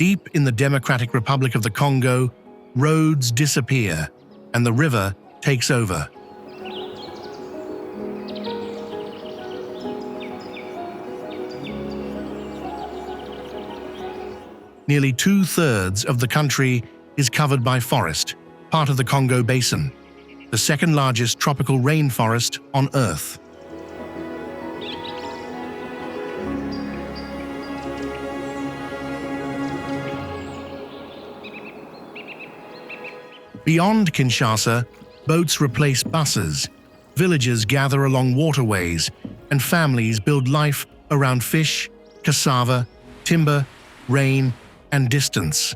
Deep in the Democratic Republic of the Congo, roads disappear and the river takes over. Nearly 2/3 of the country is covered by forest, part of the Congo Basin, the second largest tropical rainforest on Earth. Beyond Kinshasa, boats replace buses, villages gather along waterways, and families build life around fish, cassava, timber, rain, and distance.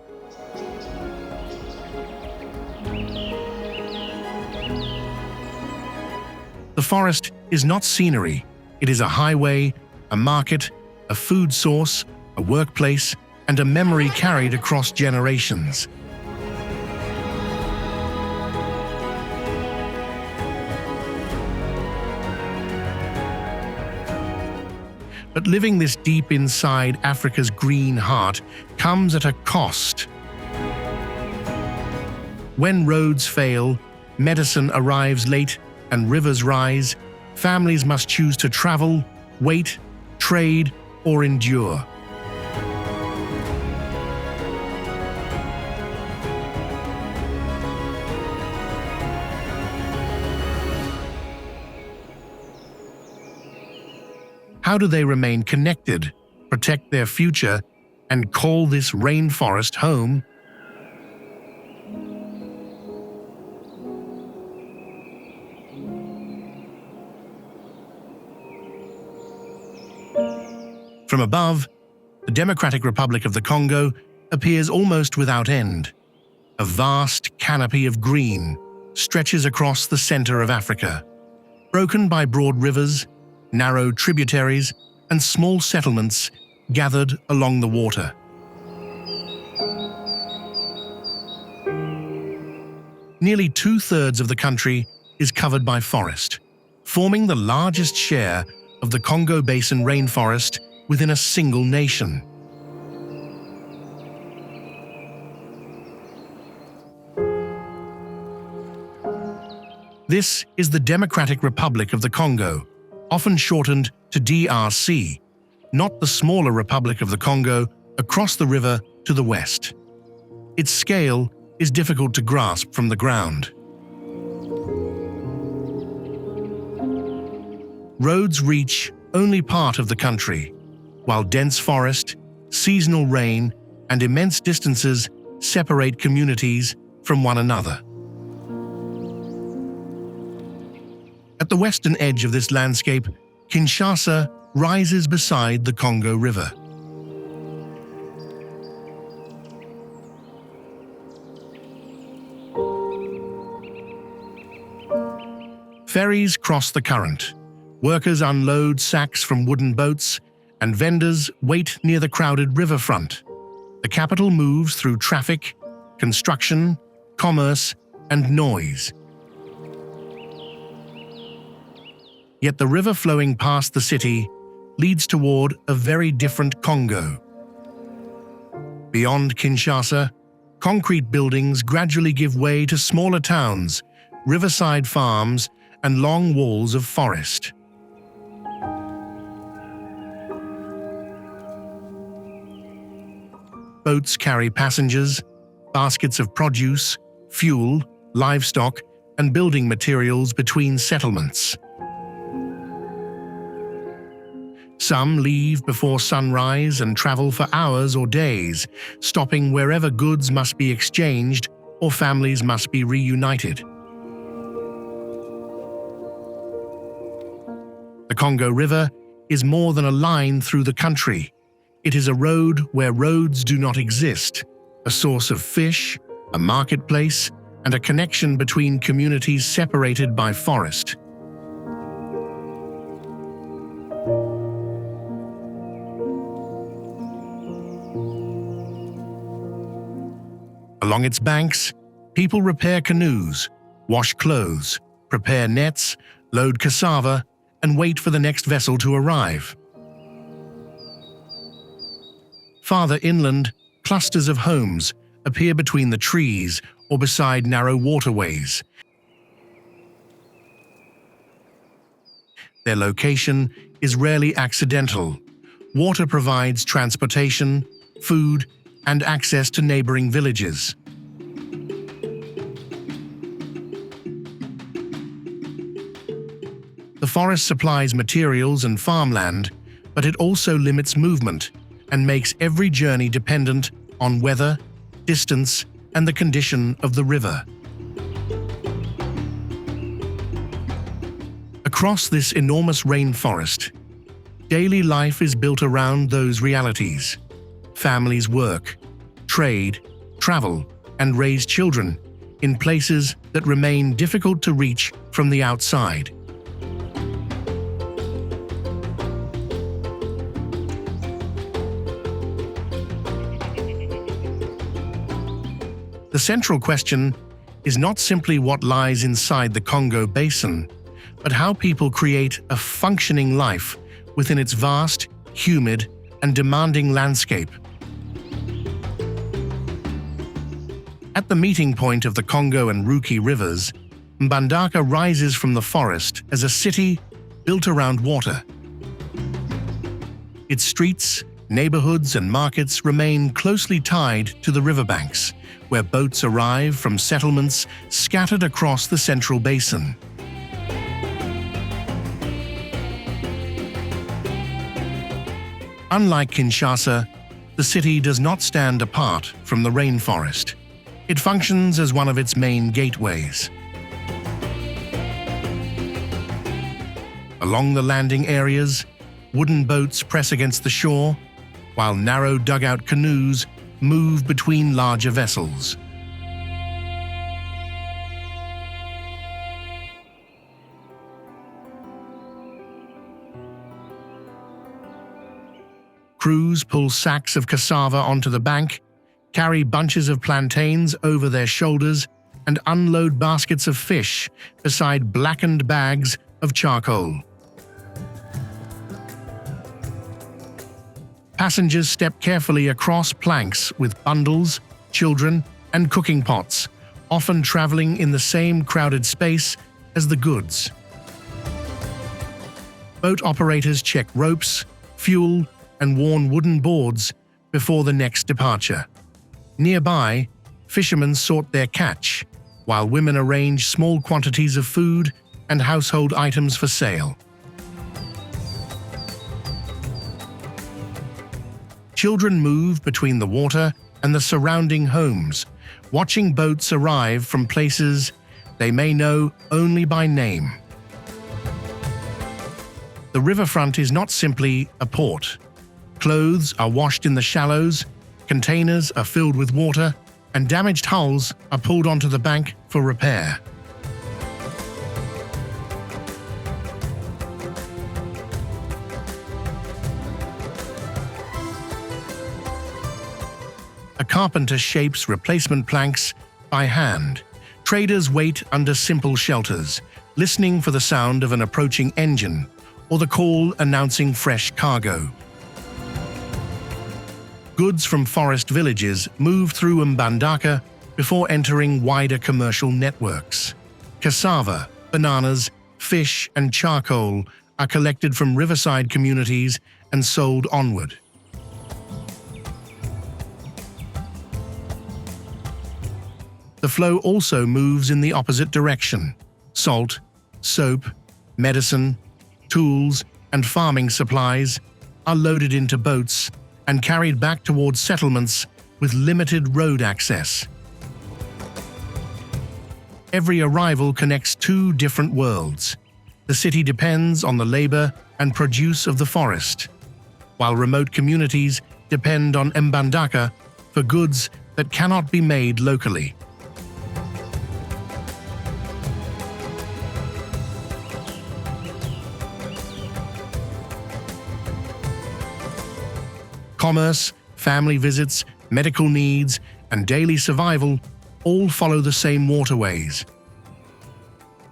The forest is not scenery. It is a highway, a market, a food source, a workplace, and a memory carried across generations. But living this deep inside Africa's green heart comes at a cost. When roads fail, medicine arrives late, and rivers rise, families must choose to travel, wait, trade, or endure. How do they remain connected, protect their future, and call this rainforest home? From above, the Democratic Republic of the Congo appears almost without end. A vast canopy of green stretches across the center of Africa, broken by broad rivers, narrow tributaries, and small settlements gathered along the water. Nearly 2/3 of the country is covered by forest, forming the largest share of the Congo Basin rainforest within a single nation. This is the Democratic Republic of the Congo, often shortened to DRC, not the smaller Republic of the Congo across the river to the west. Its scale is difficult to grasp from the ground. Roads reach only part of the country, while dense forest, seasonal rain, and immense distances separate communities from one another. At the western edge of this landscape, Kinshasa rises beside the Congo River. Ferries cross the current, workers unload sacks from wooden boats, and vendors wait near the crowded riverfront. The capital moves through traffic, construction, commerce, and noise. Yet the river flowing past the city leads toward a very different Congo. Beyond Kinshasa, concrete buildings gradually give way to smaller towns, riverside farms, and long walls of forest. Boats carry passengers, baskets of produce, fuel, livestock, and building materials between settlements. Some leave before sunrise and travel for hours or days, stopping wherever goods must be exchanged or families must be reunited. The Congo River is more than a line through the country. It is a road where roads do not exist, a source of fish, a marketplace, and a connection between communities separated by forest. Along its banks, people repair canoes, wash clothes, prepare nets, load cassava, and wait for the next vessel to arrive. Farther inland, Clusters of homes appear between the trees or beside narrow waterways. Their location is rarely accidental. Water provides transportation, food, and access to neighboring villages. The forest supplies materials and farmland, but it also limits movement and makes every journey dependent on weather, distance, and the condition of the river. Across this enormous rainforest, daily life is built around those realities. Families work, trade, travel, and raise children in places that remain difficult to reach from the outside. The central question is not simply what lies inside the Congo Basin, but how people create a functioning life within its vast, humid, and demanding landscape. At the meeting point of the Congo and Ruki rivers, Mbandaka rises from the forest as a city built around water. Its streets, neighborhoods, and markets remain closely tied to the riverbanks, where boats arrive from settlements scattered across the central basin. Unlike Kinshasa, the city does not stand apart from the rainforest. It functions as one of its main gateways. Along the landing areas, wooden boats press against the shore, while narrow dugout canoes move between larger vessels. Crews pull sacks of cassava onto the bank, carry bunches of plantains over their shoulders, and unload baskets of fish beside blackened bags of charcoal. Passengers step carefully across planks with bundles, children, and cooking pots, often traveling in the same crowded space as the goods. Boat operators check ropes, fuel, and worn wooden boards before the next departure. Nearby, fishermen sort their catch, while women arrange small quantities of food and household items for sale. Children move between the water and the surrounding homes, watching boats arrive from places they may know only by name. The riverfront is not simply a port. Clothes are washed in the shallows, containers are filled with water, and damaged hulls are pulled onto the bank for repair. A carpenter shapes replacement planks by hand. Traders wait under simple shelters, listening for the sound of an approaching engine or the call announcing fresh cargo. Goods from forest villages move through Mbandaka before entering wider commercial networks. Cassava, bananas, fish, and charcoal are collected from riverside communities and sold onward. The flow also moves in the opposite direction. Salt, soap, medicine, tools, and farming supplies are loaded into boats and carried back towards settlements with limited road access. Every arrival connects two different worlds. The city depends on the labor and produce of the forest, while remote communities depend on Mbandaka for goods that cannot be made locally. Commerce, family visits, medical needs, and daily survival all follow the same waterways.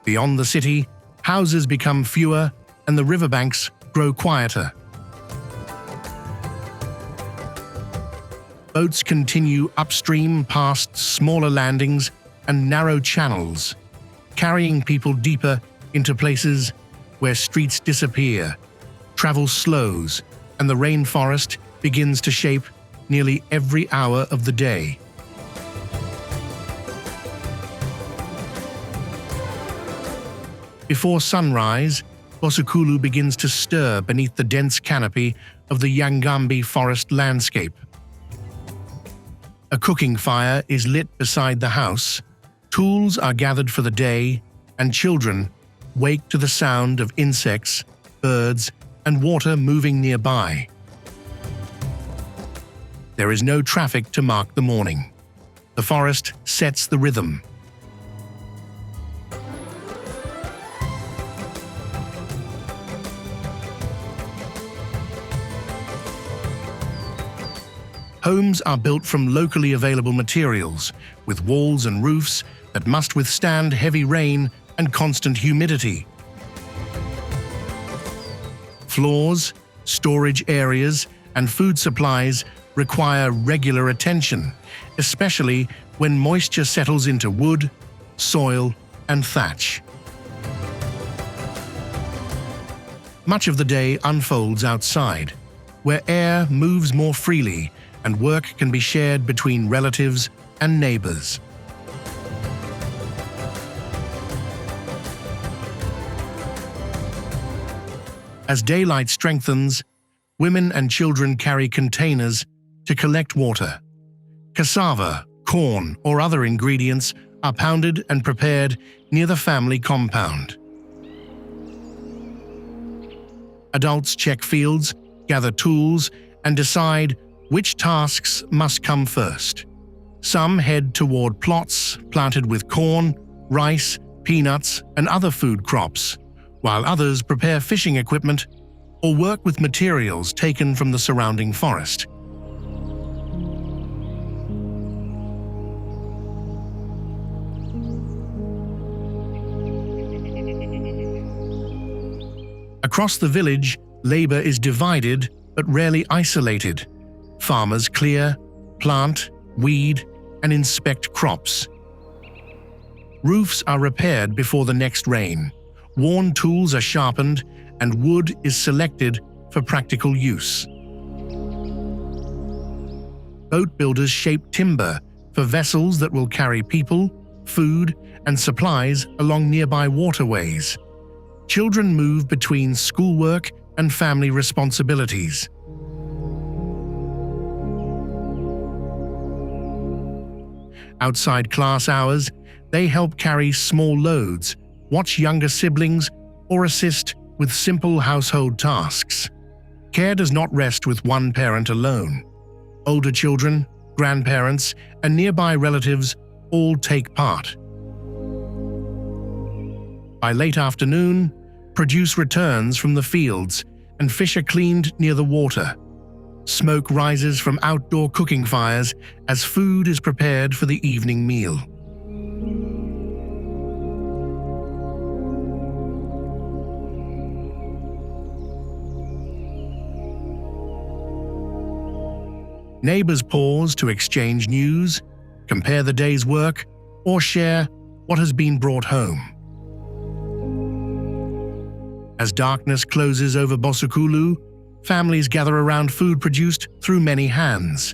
Beyond the city, houses become fewer and the riverbanks grow quieter. Boats continue upstream past smaller landings and narrow channels, carrying people deeper into places where streets disappear, travel slows, and the rainforest begins to shape nearly every hour of the day. Before sunrise, Bosukulu begins to stir beneath the dense canopy of the Yangambi forest landscape. A cooking fire is lit beside the house, tools are gathered for the day, and children wake to the sound of insects, birds, and water moving nearby. There is no traffic to mark the morning. The forest sets the rhythm. Homes are built from locally available materials, with walls and roofs that must withstand heavy rain and constant humidity. Floors, storage areas, and food supplies require regular attention, especially when moisture settles into wood, soil, and thatch. Much of the day unfolds outside, where air moves more freely and work can be shared between relatives and neighbors. As daylight strengthens, women and children carry containers to collect water. Cassava, corn, or other ingredients are pounded and prepared near the family compound. Adults check fields, gather tools, and decide which tasks must come first. Some head toward plots planted with corn, rice, peanuts, and other food crops, while others prepare fishing equipment or work with materials taken from the surrounding forest. Across the village, labor is divided but rarely isolated. Farmers clear, plant, weed, and inspect crops. Roofs are repaired before the next rain, worn tools are sharpened, and wood is selected for practical use. Boat builders shape timber for vessels that will carry people, food, and supplies along nearby waterways. Children move between schoolwork and family responsibilities. Outside class hours, they help carry small loads, watch younger siblings, or assist with simple household tasks. Care does not rest with one parent alone. Older children, grandparents, and nearby relatives all take part. By late afternoon, produce returns from the fields and fish are cleaned near the water. Smoke rises from outdoor cooking fires as food is prepared for the evening meal. Neighbors pause to exchange news, compare the day's work, or share what has been brought home. As darkness closes over Bosukulu, families gather around food produced through many hands.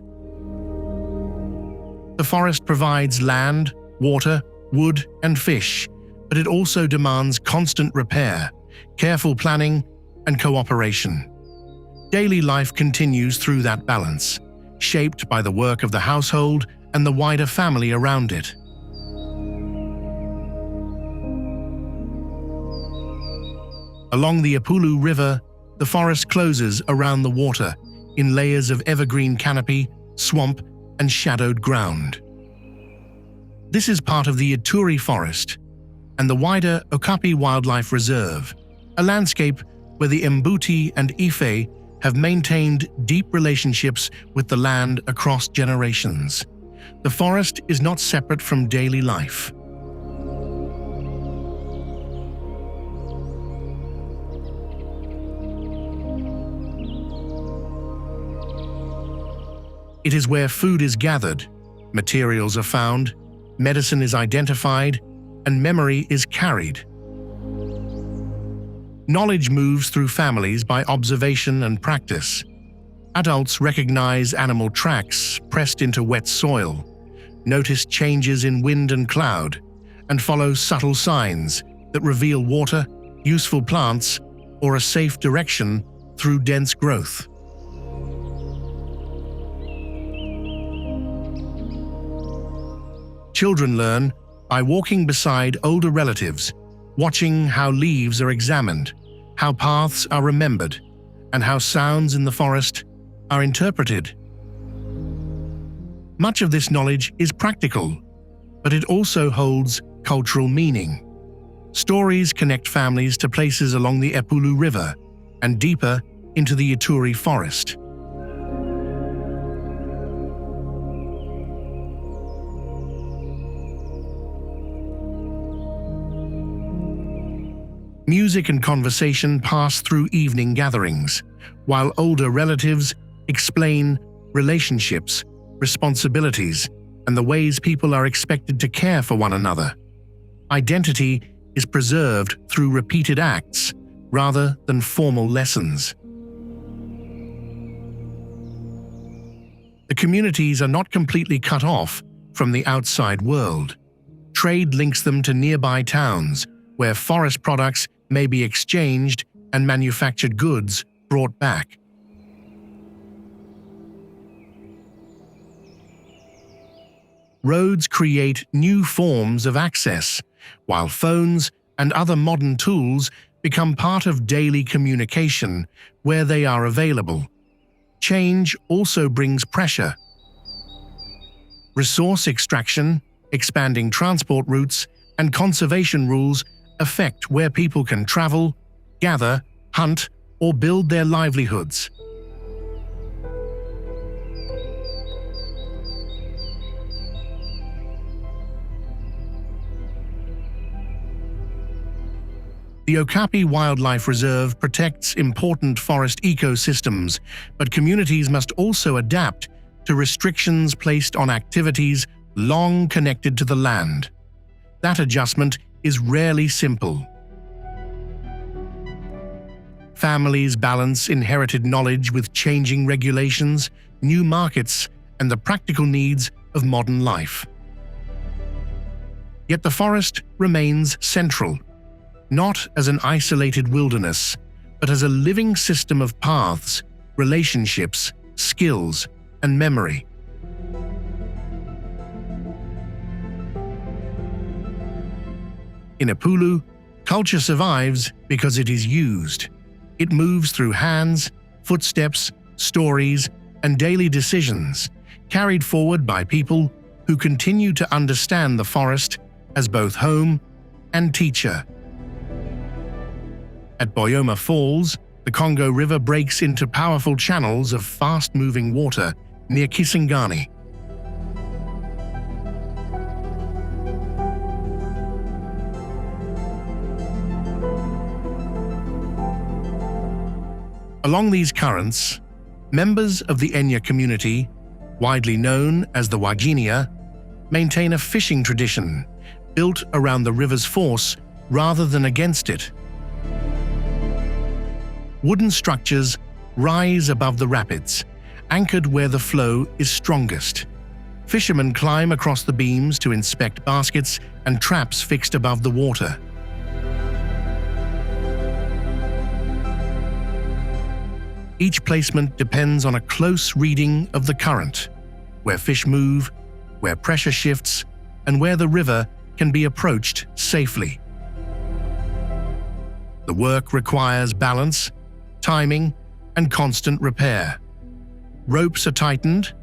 The forest provides land, water, wood, and fish, but it also demands constant repair, careful planning, and cooperation. Daily life continues through that balance, shaped by the work of the household and the wider family around it. Along the Epulu River, the forest closes around the water in layers of evergreen canopy, swamp, and shadowed ground. This is part of the Ituri Forest and the wider Okapi Wildlife Reserve, a landscape where the Mbuti and Ife have maintained deep relationships with the land across generations. The forest is not separate from daily life. It is where food is gathered, materials are found, medicine is identified, and memory is carried. Knowledge moves through families by observation and practice. Adults recognize animal tracks pressed into wet soil, notice changes in wind and cloud, and follow subtle signs that reveal water, useful plants, or a safe direction through dense growth. Children learn by walking beside older relatives, watching how leaves are examined, how paths are remembered, and how sounds in the forest are interpreted. Much of this knowledge is practical, but it also holds cultural meaning. Stories connect families to places along the Epulu River and deeper into the Ituri forest. Music and conversation pass through evening gatherings, while older relatives explain relationships, responsibilities, and the ways people are expected to care for one another. Identity is preserved through repeated acts rather than formal lessons. The communities are not completely cut off from the outside world. Trade links them to nearby towns, where forest products may be exchanged and manufactured goods brought back. Roads create new forms of access, while phones and other modern tools become part of daily communication where they are available. Change also brings pressure. Resource extraction, expanding transport routes, and conservation rules affect where people can travel, gather, hunt, or build their livelihoods. The Okapi Wildlife Reserve protects important forest ecosystems, but communities must also adapt to restrictions placed on activities long connected to the land. That adjustment is rarely simple. Families balance inherited knowledge with changing regulations, new markets, and the practical needs of modern life. Yet the forest remains central, not as an isolated wilderness, but as a living system of paths, relationships, skills, and memory. In Epulu, culture survives because it is used. It moves through hands, footsteps, stories, and daily decisions, carried forward by people who continue to understand the forest as both home and teacher. At Boyoma Falls, the Congo River breaks into powerful channels of fast-moving water near Kisangani. Along these currents, members of the Enya community, widely known as the Waginia, maintain a fishing tradition built around the river's force rather than against it. Wooden structures rise above the rapids, anchored where the flow is strongest. Fishermen climb across the beams to inspect baskets and traps fixed above the water. Each placement depends on a close reading of the current, where fish move, where pressure shifts, and where the river can be approached safely. The work requires balance, timing, and constant repair. Ropes are tightened,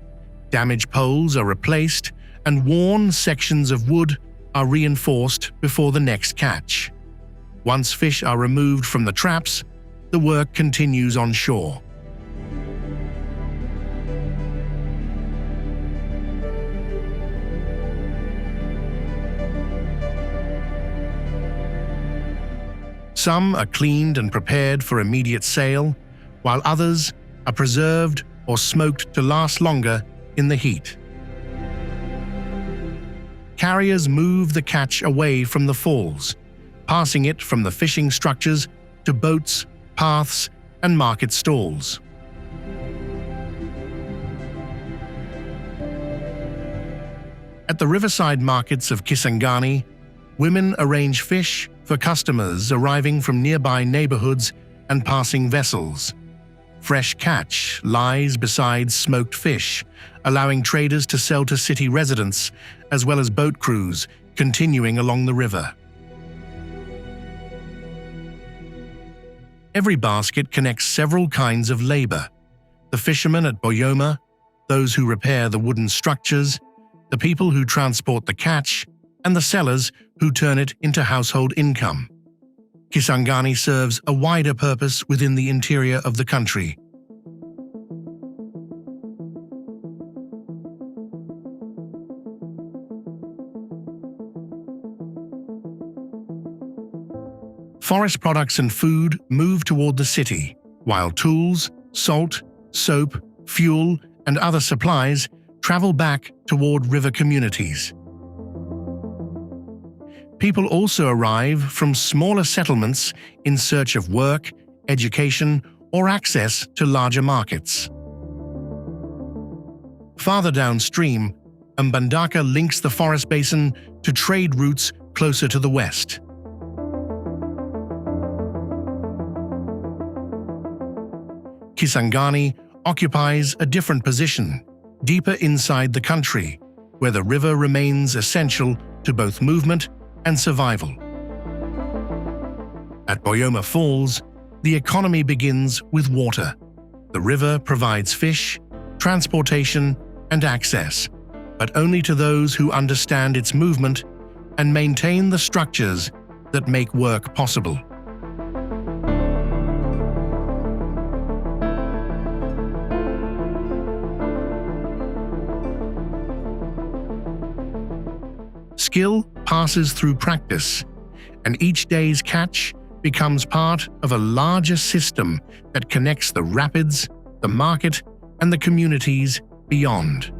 damaged poles are replaced, and worn sections of wood are reinforced before the next catch. Once fish are removed from the traps, the work continues on shore. Some are cleaned and prepared for immediate sale, while others are preserved or smoked to last longer in the heat. Carriers move the catch away from the falls, passing it from the fishing structures to boats, paths, and market stalls. At the riverside markets of Kisangani, women arrange fish for customers arriving from nearby neighborhoods and passing vessels. Fresh catch lies beside smoked fish, allowing traders to sell to city residents, as well as boat crews continuing along the river. Every basket connects several kinds of labor: the fishermen at Boyoma, those who repair the wooden structures, the people who transport the catch, and the sellers who turn it into household income. Kisangani serves a wider purpose within the interior of the country. Forest products and food move toward the city, while tools, salt, soap, fuel, and other supplies travel back toward river communities. People also arrive from smaller settlements in search of work, education, or access to larger markets. Farther downstream, Mbandaka links the forest basin to trade routes closer to the west. Kisangani occupies a different position, deeper inside the country, where the river remains essential to both movement and survival. At Boyoma Falls, the economy begins with water. The river provides fish, transportation, and access, but only to those who understand its movement and maintain the structures that make work possible. Skill passes through practice, and each day's catch becomes part of a larger system that connects the rapids, the market, and the communities beyond.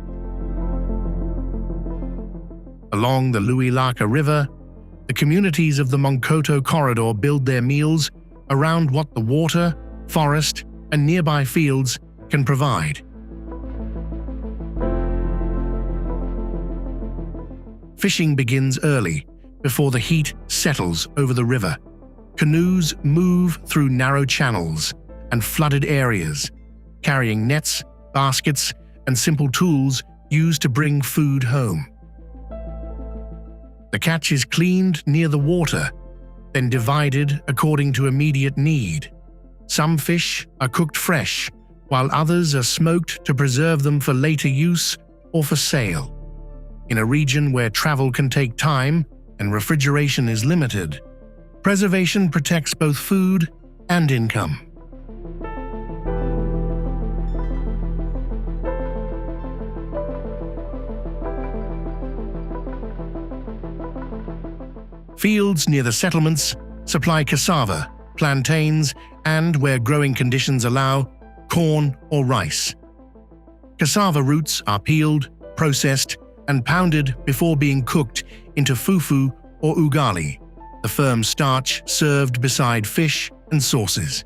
Along the Luilaka River, the communities of the Monkoto corridor build their meals around what the water, forest, and nearby fields can provide. Fishing begins early, before the heat settles over the river. Canoes move through narrow channels and flooded areas, carrying nets, baskets, and simple tools used to bring food home. The catch is cleaned near the water, then divided according to immediate need. Some fish are cooked fresh, while others are smoked to preserve them for later use or for sale. In a region where travel can take time and refrigeration is limited, preservation protects both food and income. Fields near the settlements supply cassava, plantains, and, where growing conditions allow, corn or rice. Cassava roots are peeled, processed, and pounded before being cooked into fufu or ugali, the firm starch served beside fish and sauces.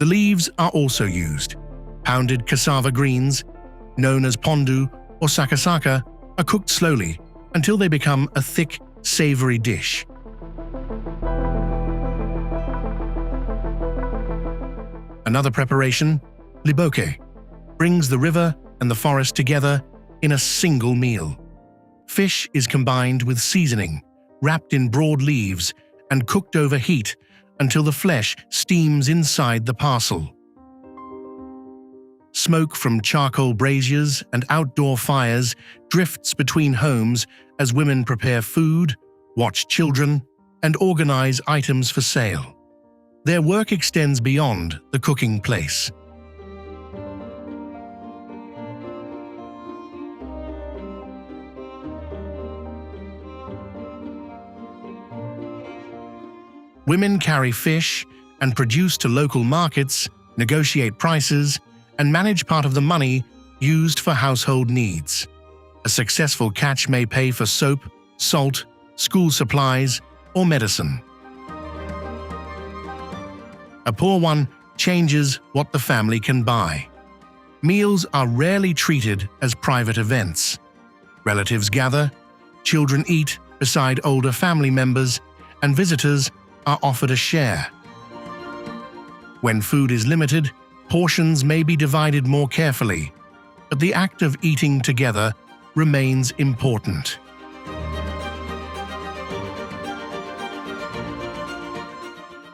The leaves are also used. Pounded cassava greens, known as pondu or sakasaka, are cooked slowly until they become a thick, savory dish. Another preparation, liboke, brings the river and the forest together in a single meal. Fish is combined with seasoning, wrapped in broad leaves, and cooked over heat until the flesh steams inside the parcel. Smoke from charcoal braziers and outdoor fires drifts between homes as women prepare food, watch children, and organize items for sale. Their work extends beyond the cooking place. Women carry fish and produce to local markets, negotiate prices, and manage part of the money used for household needs. A successful catch may pay for soap, salt, school supplies, or medicine. A poor one changes what the family can buy. Meals are rarely treated as private events. Relatives gather, children eat beside older family members, and visitors are offered a share. When food is limited, portions may be divided more carefully, but the act of eating together remains important.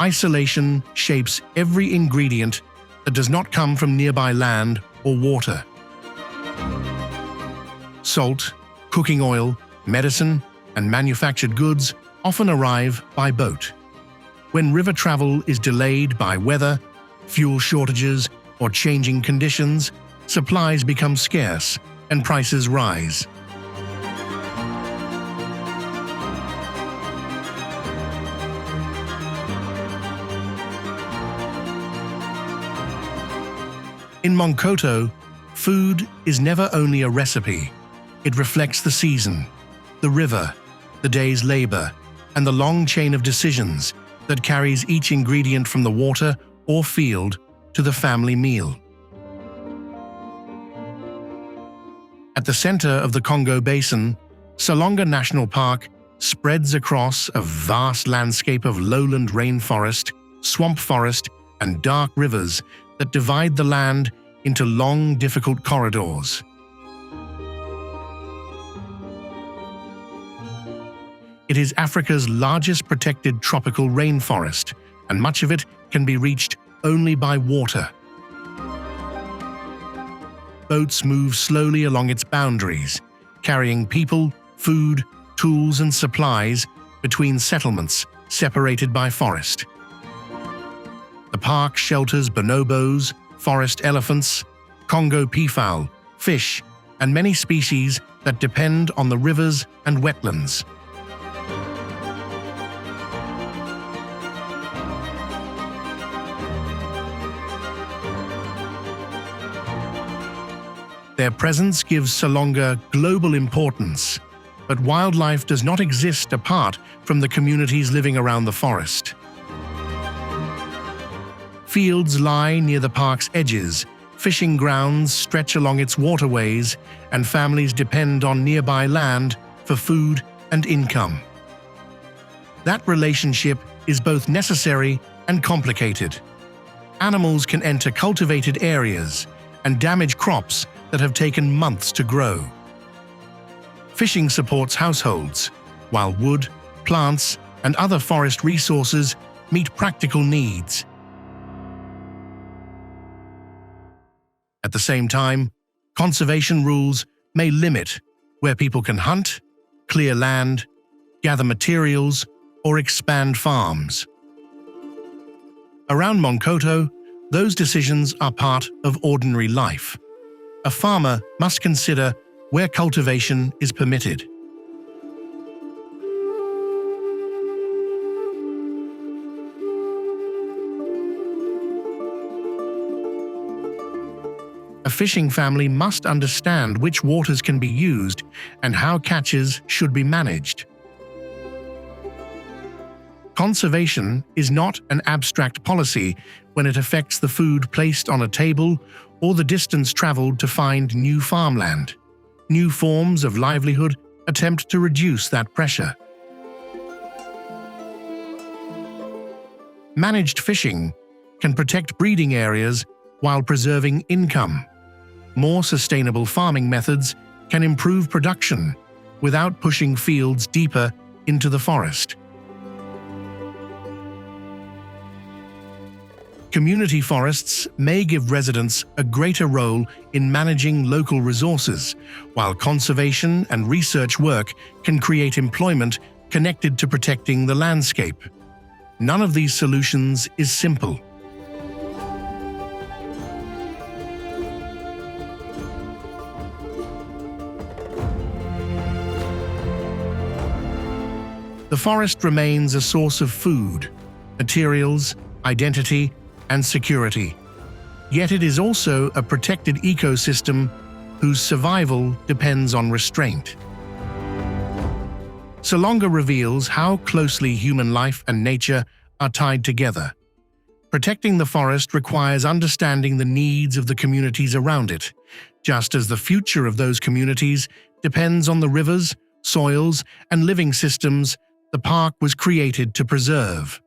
Isolation shapes every ingredient that does not come from nearby land or water. Salt, cooking oil, medicine, and manufactured goods often arrive by boat. When river travel is delayed by weather, fuel shortages, or changing conditions, supplies become scarce and prices rise. In Monkoto, food is never only a recipe. It reflects the season, the river, the day's labor, and the long chain of decisions that carries each ingredient from the water or field to the family meal. At the center of the Congo Basin, Salonga National Park spreads across a vast landscape of lowland rainforest, swamp forest, and dark rivers that divide the land into long, difficult corridors. It is Africa's largest protected tropical rainforest, and much of it can be reached only by water. Boats move slowly along its boundaries, carrying people, food, tools, and supplies between settlements separated by forest. The park shelters bonobos, forest elephants, Congo peafowl, fish, and many species that depend on the rivers and wetlands. Their presence gives Salonga global importance, but wildlife does not exist apart from the communities living around the forest. Fields lie near the park's edges, fishing grounds stretch along its waterways, and families depend on nearby land for food and income. That relationship is both necessary and complicated. Animals can enter cultivated areas and damage crops that have taken months to grow. Fishing supports households, while wood, plants, and other forest resources meet practical needs. At the same time, conservation rules may limit where people can hunt, clear land, gather materials, or expand farms. Around Monkoto, those decisions are part of ordinary life. A farmer must consider where cultivation is permitted. A fishing family must understand which waters can be used and how catches should be managed. Conservation is not an abstract policy when it affects the food placed on a table or the distance traveled to find new farmland. New forms of livelihood attempt to reduce that pressure. Managed fishing can protect breeding areas while preserving income. More sustainable farming methods can improve production without pushing fields deeper into the forest. Community forests may give residents a greater role in managing local resources, while conservation and research work can create employment connected to protecting the landscape. None of these solutions is simple. The forest remains a source of food, materials, identity, and security. Yet it is also a protected ecosystem whose survival depends on restraint. Salonga reveals how closely human life and nature are tied together. Protecting the forest requires understanding the needs of the communities around it, just as the future of those communities depends on the rivers, soils, and living systems the park was created to preserve.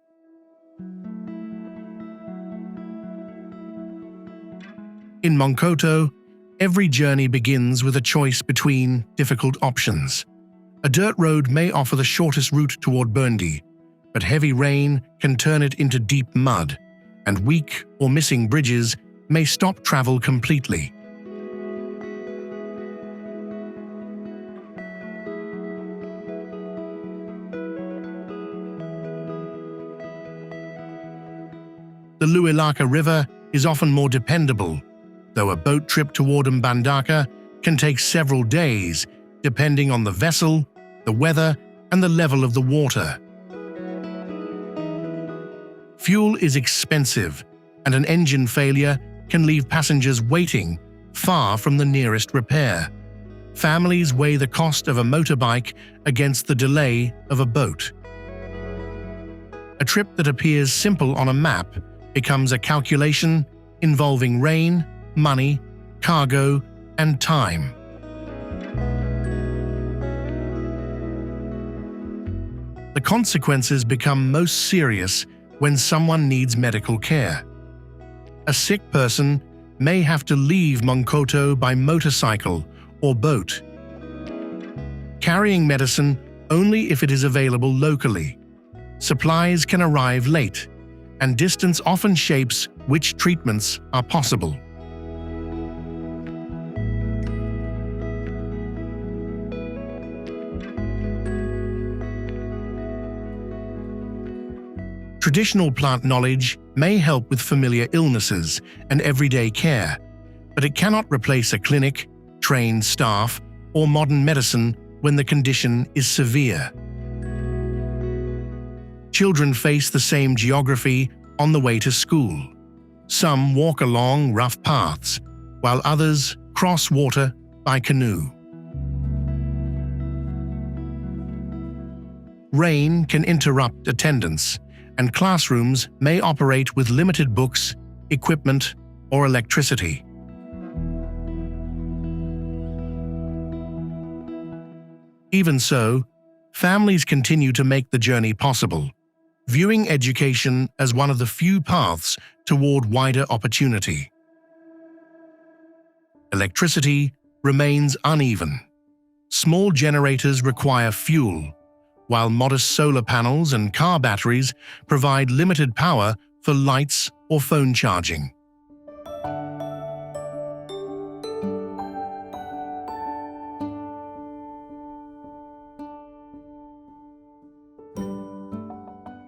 In Monkoto, every journey begins with a choice between difficult options. A dirt road may offer the shortest route toward Burundi, but heavy rain can turn it into deep mud, and weak or missing bridges may stop travel completely. The Luilaka River is often more dependable, though a boat trip toward Mbandaka can take several days, depending on the vessel, the weather, and the level of the water. Fuel is expensive, and an engine failure can leave passengers waiting far from the nearest repair. Families weigh the cost of a motorbike against the delay of a boat. A trip that appears simple on a map becomes a calculation involving rain, money, cargo, and time. The consequences become most serious when someone needs medical care. A sick person may have to leave Monkoto by motorcycle or boat, carrying medicine only if it is available locally. Supplies can arrive late, and distance often shapes which treatments are possible. Traditional plant knowledge may help with familiar illnesses and everyday care, but it cannot replace a clinic, trained staff, or modern medicine when the condition is severe. Children face the same geography on the way to school. Some walk along rough paths, while others cross water by canoe. Rain can interrupt attendance, and classrooms may operate with limited books, equipment, or electricity. Even so, families continue to make the journey possible, viewing education as one of the few paths toward wider opportunity. Electricity remains uneven. Small generators require fuel, while modest solar panels and car batteries provide limited power for lights or phone charging.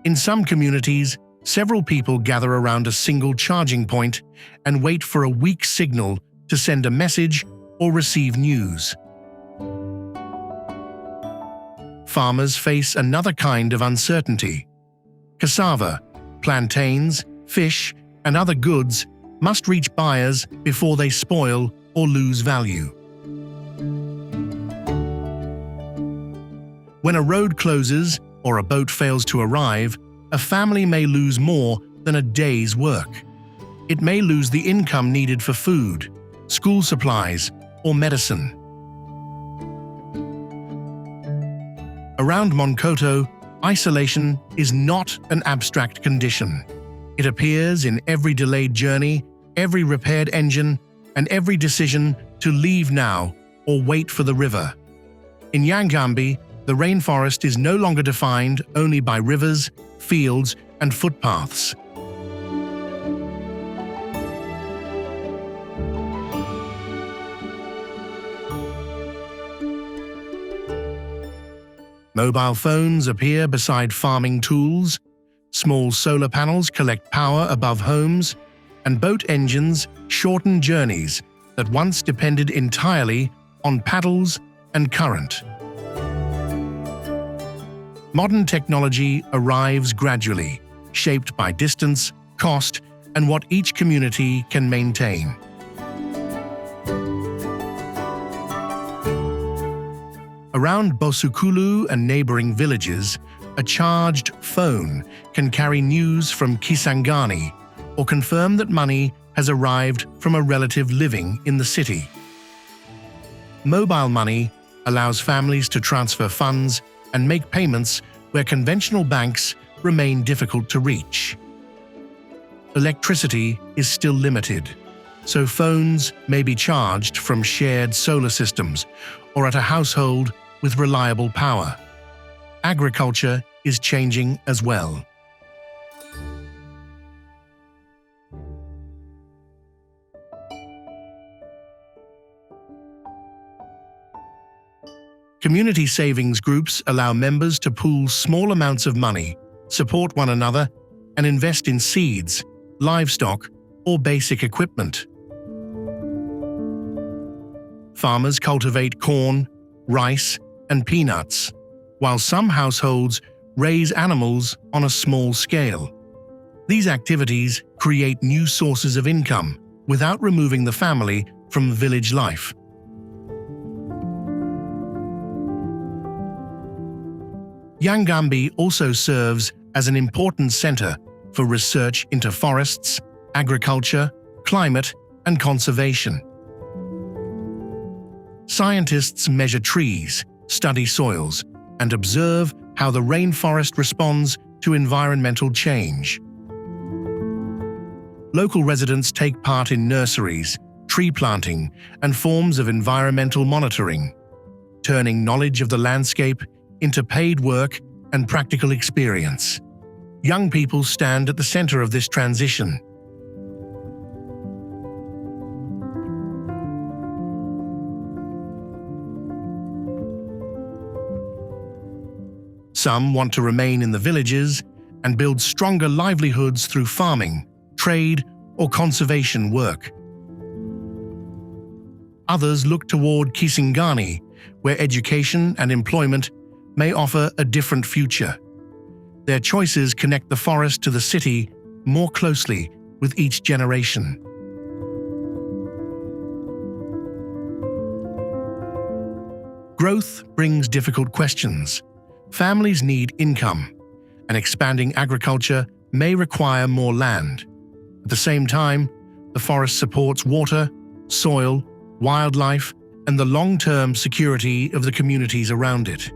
In some communities, several people gather around a single charging point and wait for a weak signal to send a message or receive news. Farmers face another kind of uncertainty. Cassava, plantains, fish, and other goods must reach buyers before they spoil or lose value. When a road closes or a boat fails to arrive, a family may lose more than a day's work. It may lose the income needed for food, school supplies, or medicine. Around Monkoto, isolation is not an abstract condition. It appears in every delayed journey, every repaired engine, and every decision to leave now or wait for the river. In Yangambi, the rainforest is no longer defined only by rivers, fields, and footpaths. Mobile phones appear beside farming tools, small solar panels collect power above homes, and boat engines shorten journeys that once depended entirely on paddles and current. Modern technology arrives gradually, shaped by distance, cost, and what each community can maintain. Around Bosukulu and neighboring villages, a charged phone can carry news from Kisangani or confirm that money has arrived from a relative living in the city. Mobile money allows families to transfer funds and make payments where conventional banks remain difficult to reach. Electricity is still limited, so phones may be charged from shared solar systems or at a household with reliable power. Agriculture is changing as well. Community savings groups allow members to pool small amounts of money, support one another, and invest in seeds, livestock, or basic equipment. Farmers cultivate corn, rice, and peanuts, while some households raise animals on a small scale. These activities create new sources of income without removing the family from village life. Yangambi also serves as an important center for research into forests, agriculture, climate, and conservation. Scientists measure trees, study soils, and observe how the rainforest responds to environmental change. Local residents take part in nurseries, tree planting, and forms of environmental monitoring, turning knowledge of the landscape into paid work and practical experience. Young people stand at the center of this transition. Some want to remain in the villages and build stronger livelihoods through farming, trade, or conservation work. Others look toward Kisangani, where education and employment may offer a different future. Their choices connect the forest to the city more closely with each generation. Growth brings difficult questions. Families need income, and expanding agriculture may require more land. At the same time, the forest supports water, soil, wildlife, and the long-term security of the communities around it.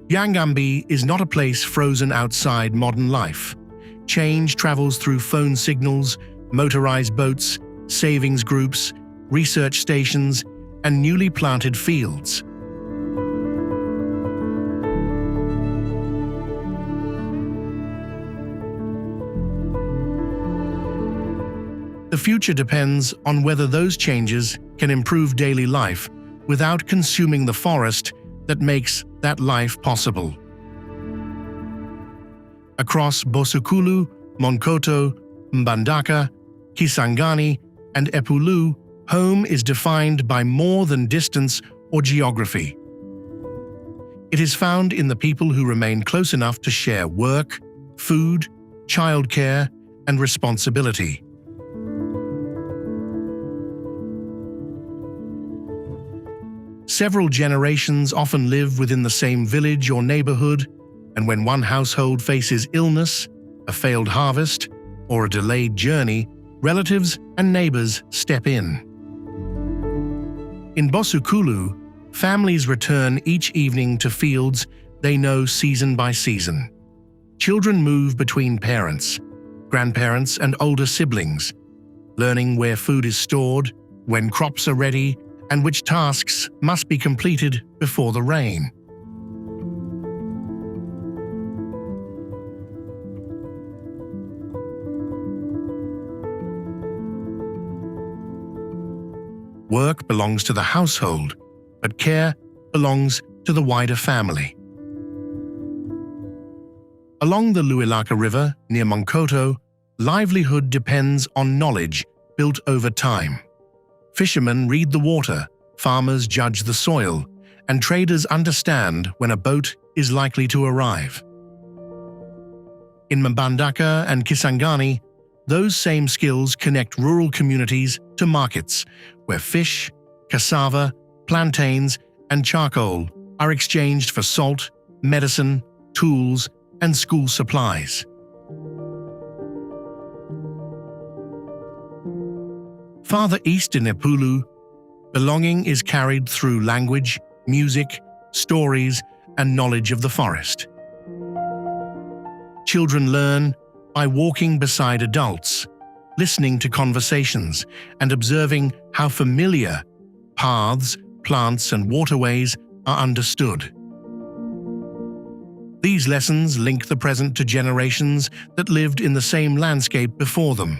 Yangambi is not a place frozen outside modern life. Change travels through phone signals, motorized boats, savings groups, research stations, and newly planted fields. The future depends on whether those changes can improve daily life without consuming the forest that makes that life possible. Across Bosukulu, Monkoto, Mbandaka, Kisangani, and Epulu, home is defined by more than distance or geography. It is found in the people who remain close enough to share work, food, childcare, and responsibility. Several generations often live within the same village or neighborhood, and when one household faces illness, a failed harvest, or a delayed journey, relatives and neighbors step in. In Bosukulu, families return each evening to fields they know season by season. Children move between parents, grandparents, and older siblings, learning where food is stored, when crops are ready, and which tasks must be completed before the rain. Work belongs to the household, but care belongs to the wider family. Along the Luilaka River near Monkoto, livelihood depends on knowledge built over time. Fishermen read the water, farmers judge the soil, and traders understand when a boat is likely to arrive. In Mbandaka and Kisangani, those same skills connect rural communities to markets, where fish, cassava, plantains, and charcoal are exchanged for salt, medicine, tools, and school supplies. Farther east in Epulu, belonging is carried through language, music, stories, and knowledge of the forest. Children learn by walking beside adults, listening to conversations, and observing how familiar paths, plants, and waterways are understood. These lessons link the present to generations that lived in the same landscape before them.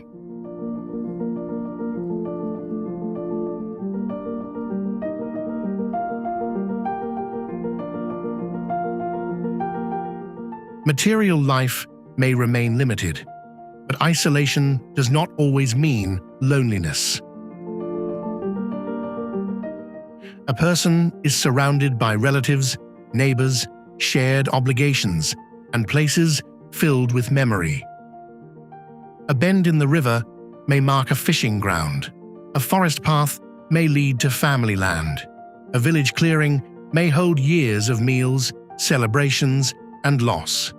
Material life may remain limited, but isolation does not always mean loneliness. A person is surrounded by relatives, neighbors, shared obligations, and places filled with memory. A bend in the river may mark a fishing ground. A forest path may lead to family land. A village clearing may hold years of meals, celebrations, and loss.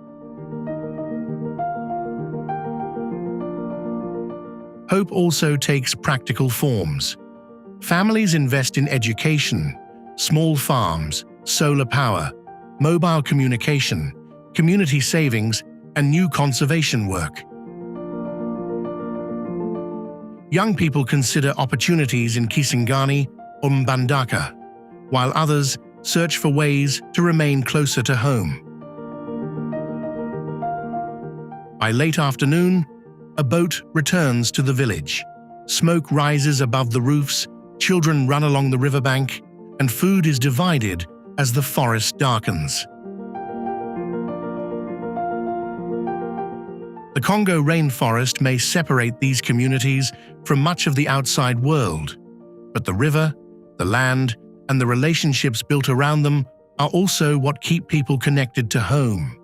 Hope also takes practical forms. Families invest in education, small farms, solar power, mobile communication, community savings, and new conservation work. Young people consider opportunities in Kisangani or Mbandaka, while others search for ways to remain closer to home. By late afternoon, a boat returns to the village. Smoke rises above the roofs, children run along the riverbank, and food is divided as the forest darkens. The Congo rainforest may separate these communities from much of the outside world, but the river, the land, and the relationships built around them are also what keep people connected to home.